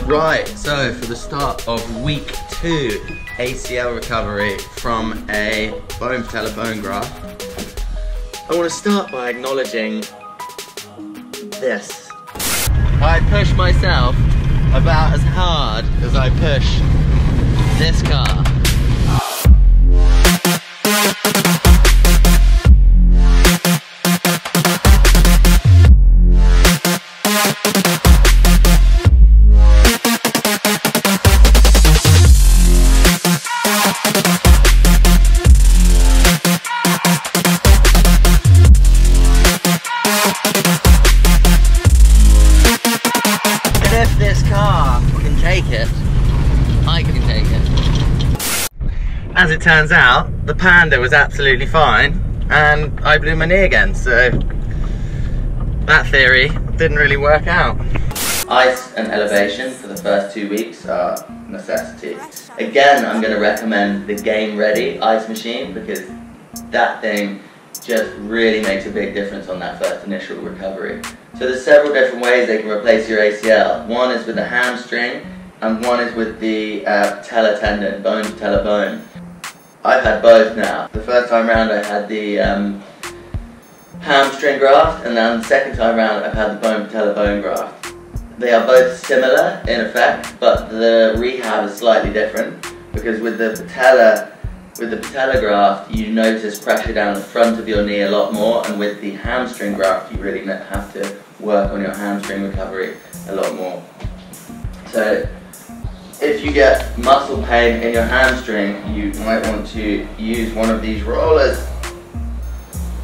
Right, so for the start of week 2 ACL recovery from a bone patella bone graft, I want to start by acknowledging this. I push myself about as hard as I push this car. If this car can take it, I can take it. As it turns out, the Panda was absolutely fine and I blew my knee again, so that theory didn't really work out. Ice and elevation for the first 2 weeks are necessity. Again, I'm going to recommend the Game Ready ice machine because that thing just really makes a big difference on that first initial recovery. So there's several different ways they can replace your ACL. One is with the hamstring and one is with the patella tendon, bone patella bone. I've had both now. The first time round I had the hamstring graft, and then the second time round I've had the bone patella bone graft. They are both similar in effect, but the rehab is slightly different because with the patella graft, you notice pressure down the front of your knee a lot more, and with the hamstring graft, you really have to work on your hamstring recovery a lot more. So, if you get muscle pain in your hamstring, you might want to use one of these rollers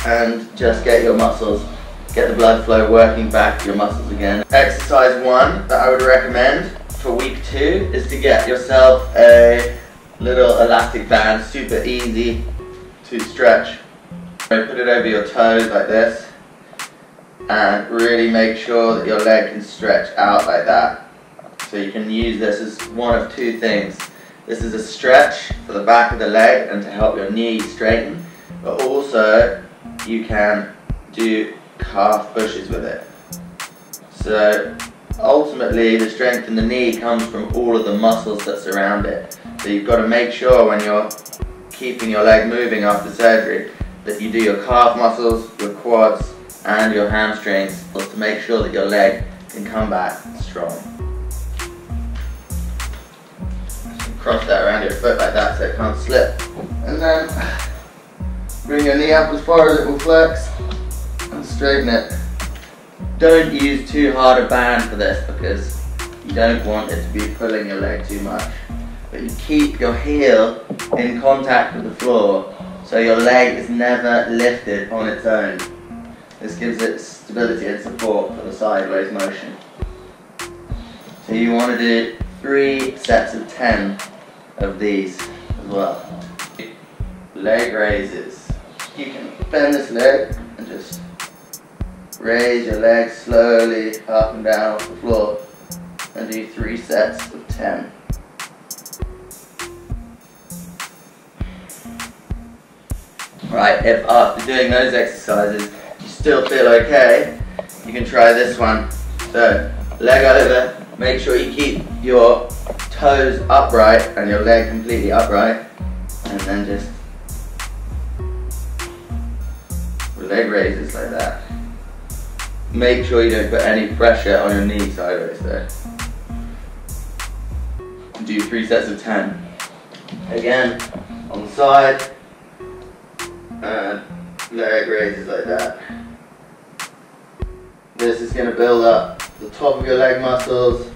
and just get your muscles, get the blood flow working back to your muscles again. Exercise 1 that I would recommend for week 2 is to get yourself a little elastic band, super easy to stretch. Put it over your toes like this and really make sure that your leg can stretch out like that. So you can use this as one of 2 things. This is a stretch for the back of the leg and to help your knee straighten, but also you can do calf pushes with it. So ultimately the strength in the knee comes from all of the muscles that surround it. So you've got to make sure when you're keeping your leg moving after surgery that you do your calf muscles, your quads and your hamstrings to make sure that your leg can come back strong. Cross that around your foot like that so it can't slip. And then bring your knee up as far as it will flex and straighten it. Don't use too hard a band for this because you don't want it to be pulling your leg too much. But you keep your heel in contact with the floor so your leg is never lifted on its own. This gives it stability and support for the sideways motion. So you want to do 3 sets of 10 of these as well. Leg raises. You can bend this leg and just raise your leg slowly up and down off the floor and do 3 sets of 10. Right, if after doing those exercises you still feel okay, you can try this one. So, leg over, make sure you keep your toes upright and your leg completely upright, and then just leg raises like that. Make sure you don't put any pressure on your knee sideways though. Do 3 sets of 10. Again, on the side, and leg raises like that. This is going to build up the top of your leg muscles,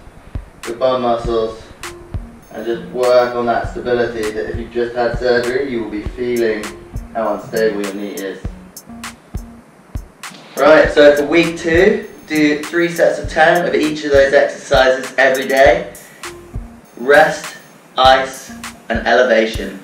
your bum muscles, and just work on that stability that if you've just had surgery, you will be feeling how unstable your knee is. Right, so for week 2, do 3 sets of 10 of each of those exercises every day. Rest, ice, and elevation.